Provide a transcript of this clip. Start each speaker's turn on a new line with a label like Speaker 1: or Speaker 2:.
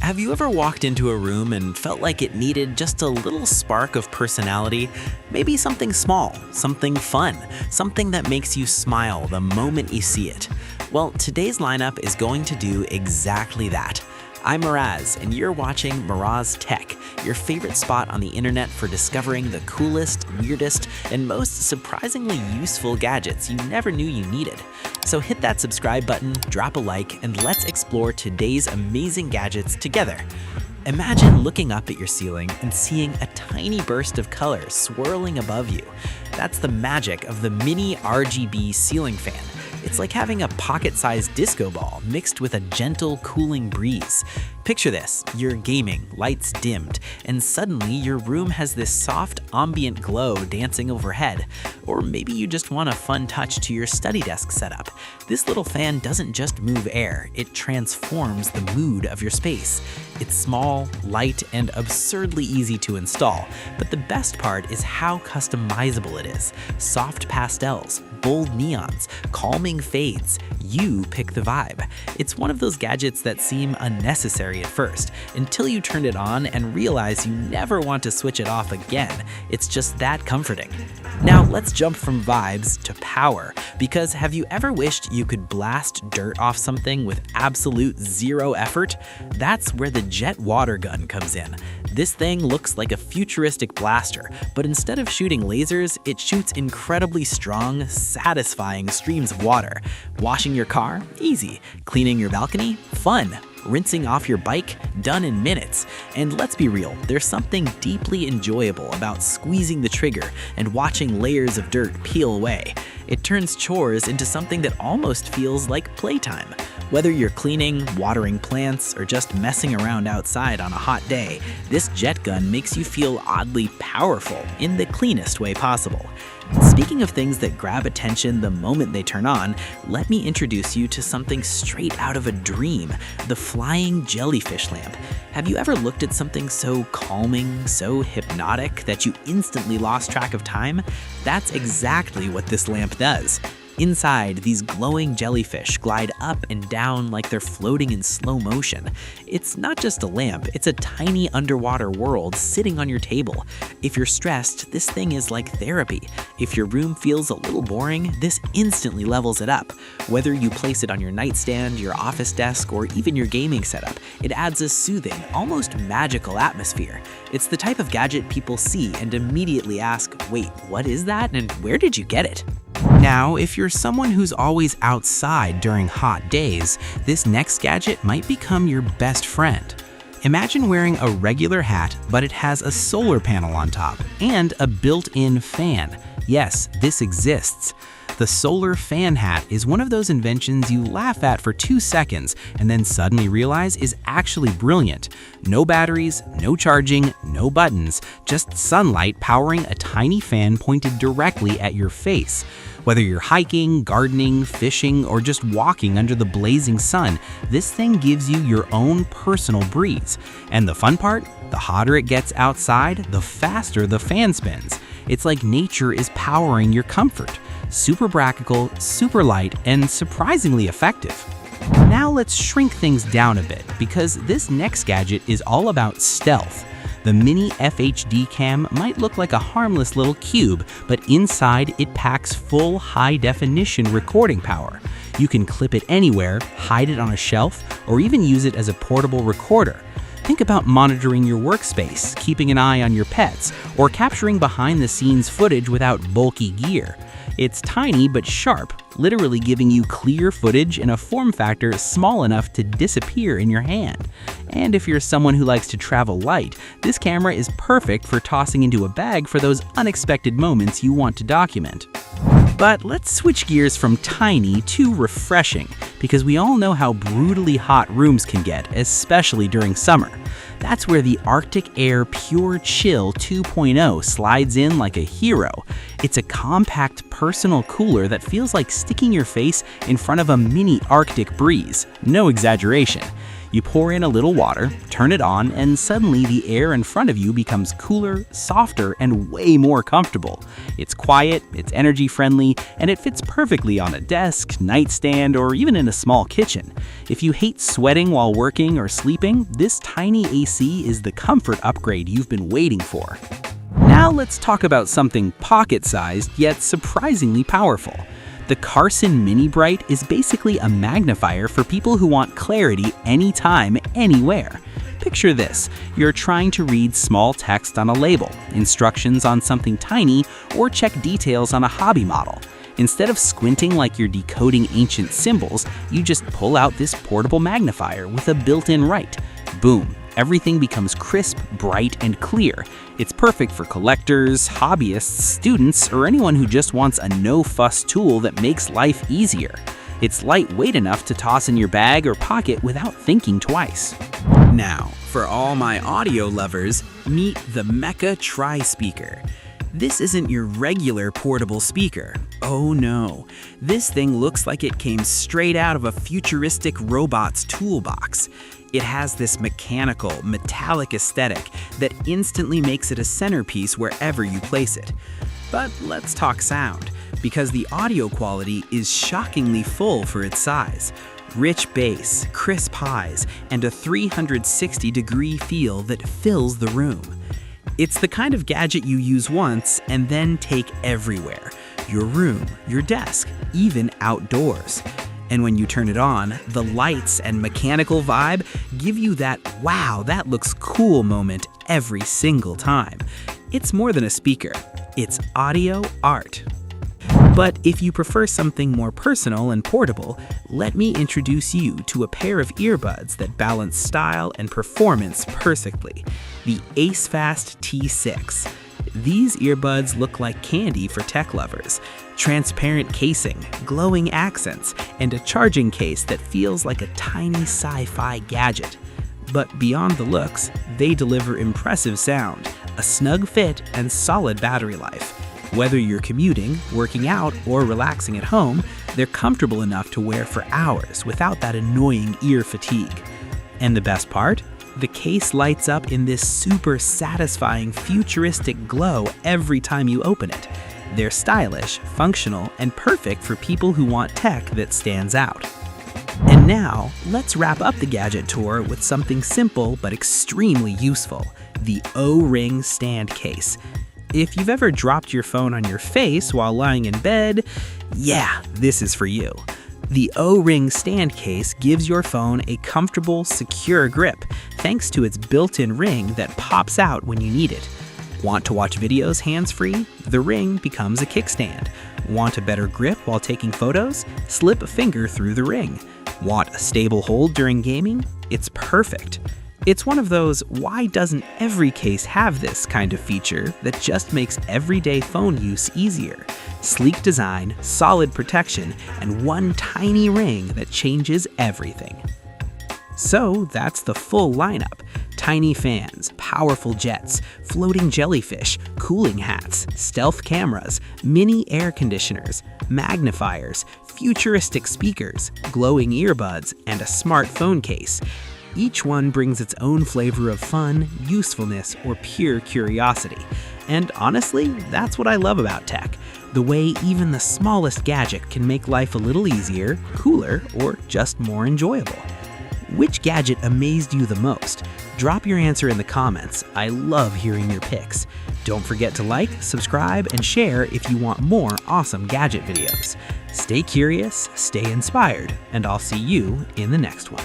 Speaker 1: Have you ever walked into a room and felt like it needed just a little spark of personality? Maybe something small, something fun, something that makes you smile the moment you see it. Well, today's lineup is going to do exactly that. I'm Miraz, and you're watching Miraz Tech, your favorite spot on the internet for discovering the coolest, weirdest, and most surprisingly useful gadgets you never knew you needed. So hit that subscribe button, drop a like, and let's explore today's amazing gadgets together. Imagine looking up at your ceiling and seeing a tiny burst of color swirling above you. That's the magic of the mini RGB ceiling fan. It's like having a pocket-sized disco ball mixed with a gentle, cooling breeze. Picture this, you're gaming, lights dimmed, and suddenly your room has this soft ambient glow dancing overhead. Or maybe you just want a fun touch to your study desk setup. This little fan doesn't just move air, it transforms the mood of your space. It's small, light, and absurdly easy to install, but the best part is how customizable it is. Soft pastels, bold neons, calming fades, you pick the vibe. It's one of those gadgets that seem unnecessary at first, until you turn it on and realize you never want to switch it off again. It's just that comforting. Now let's jump from vibes to power, because have you ever wished you could blast dirt off something with absolute zero effort? That's where the jet water gun comes in. This thing looks like a futuristic blaster, but instead of shooting lasers, it shoots incredibly strong, satisfying streams of water. Washing your car? Easy. Cleaning your balcony? Fun. Rinsing off your bike? Done in minutes. And let's be real, there's something deeply enjoyable about squeezing the trigger and watching layers of dirt peel away. It turns chores into something that almost feels like playtime. Whether you're cleaning, watering plants, or just messing around outside on a hot day, this jet gun makes you feel oddly powerful in the cleanest way possible. Speaking of things that grab attention the moment they turn on, let me introduce you to something straight out of a dream, the flying jellyfish lamp. Have you ever looked at something so calming, so hypnotic, that you instantly lost track of time? That's exactly what this lamp does. Inside, these glowing jellyfish glide up and down like they're floating in slow motion. It's not just a lamp, it's a tiny underwater world sitting on your table. If you're stressed, this thing is like therapy. If your room feels a little boring, this instantly levels it up. Whether you place it on your nightstand, your office desk, or even your gaming setup, it adds a soothing, almost magical atmosphere. It's the type of gadget people see and immediately ask, wait, what is that and where did you get it? Now, if you're someone who's always outside during hot days, this next gadget might become your best friend. Imagine wearing a regular hat, but it has a solar panel on top and a built-in fan. Yes, this exists. The solar fan hat is one of those inventions you laugh at for 2 seconds and then suddenly realize is actually brilliant. No batteries, no charging, no buttons, just sunlight powering a tiny fan pointed directly at your face. Whether you're hiking, gardening, fishing, or just walking under the blazing sun, this thing gives you your own personal breeze. And the fun part? The hotter it gets outside, the faster the fan spins. It's like nature is powering your comfort. Super practical, super light, and surprisingly effective. Now let's shrink things down a bit, because this next gadget is all about stealth. The mini FHD cam might look like a harmless little cube, but inside it packs full high-definition recording power. You can clip it anywhere, hide it on a shelf, or even use it as a portable recorder. Think about monitoring your workspace, keeping an eye on your pets, or capturing behind-the-scenes footage without bulky gear. It's tiny but sharp, literally giving you clear footage in a form factor small enough to disappear in your hand. And if you're someone who likes to travel light, this camera is perfect for tossing into a bag for those unexpected moments you want to document. But let's switch gears from tiny to refreshing, because we all know how brutally hot rooms can get, especially during summer. That's where the Arctic Air Pure Chill 2.0 slides in like a hero. It's a compact personal cooler that feels like sticking your face in front of a mini Arctic breeze. No exaggeration.
Speaker 2: You pour in a little water, turn it on, and suddenly the air in front of you becomes cooler, softer, and way more comfortable. It's quiet, it's energy-friendly, and it fits perfectly on a desk, nightstand, or even in a small kitchen. If you hate sweating while working or sleeping, this tiny AC is the comfort upgrade you've been waiting for. Now let's talk about something pocket-sized yet surprisingly powerful. The Carson Mini Bright is basically a magnifier for people who want clarity anytime, anywhere. Picture this: you're trying to read small text on a label, instructions on something tiny, or check details on a hobby model. Instead of squinting like you're decoding ancient symbols, you just pull out this portable magnifier with a built-in right. Boom. Everything becomes crisp, bright, and clear. It's perfect for collectors, hobbyists, students, or anyone who just wants a no-fuss tool that makes life easier. It's lightweight enough to toss in your bag or pocket without thinking twice.
Speaker 1: Now, for all my audio lovers, meet the Mecca Tri-Speaker. This isn't your regular portable speaker. Oh no, this thing looks like it came straight out of a futuristic robot's toolbox. It has this mechanical, metallic aesthetic that instantly makes it a centerpiece wherever you place it. But let's talk sound, because the audio quality is shockingly full for its size. Rich bass, crisp highs, and a 360-degree feel that fills the room. It's the kind of gadget you use once and then take everywhere. Your room, your desk, even outdoors. And when you turn it on, the lights and mechanical vibe give you that "wow, that looks cool" moment every single time. It's more than a speaker. It's audio art. But if you prefer something more personal and portable, let me introduce you to a pair of earbuds that balance style and performance perfectly. The AceFast T6. These earbuds look like candy for tech lovers. Transparent casing, glowing accents, and a charging case that feels like a tiny sci-fi gadget. But beyond the looks, they deliver impressive sound, a snug fit, and solid battery life. Whether you're commuting, working out, or relaxing at home, they're comfortable enough to wear for hours without that annoying ear fatigue. And the best part? The case lights up in this super satisfying futuristic glow every time you open it. They're stylish, functional, and perfect for people who want tech that stands out. And now, let's wrap up the gadget tour with something simple but extremely useful: the O-ring stand case. If you've ever dropped your phone on your face while lying in bed, yeah, this is for you. The O-ring stand case gives your phone a comfortable, secure grip thanks to its built-in ring that pops out when you need it. Want to watch videos hands-free? The ring becomes a kickstand. Want a better grip while taking photos? Slip a finger through the ring. Want a stable hold during gaming? It's perfect. It's one of those "why doesn't every case have this" kind of feature that just makes everyday phone use easier. Sleek design, solid protection, and one tiny ring that changes everything. So that's the full lineup. Tiny fans, powerful jets, floating jellyfish, cooling hats, stealth cameras, mini air conditioners, magnifiers, futuristic speakers, glowing earbuds, and a smartphone case. Each one brings its own flavor of fun, usefulness, or pure curiosity. And honestly, that's what I love about tech. The way even the smallest gadget can make life a little easier, cooler, or just more enjoyable. Which gadget amazed you the most? Drop your answer in the comments. I love hearing your picks. Don't forget to like, subscribe, and share if you want more awesome gadget videos. Stay curious, stay inspired, and I'll see you in the next one.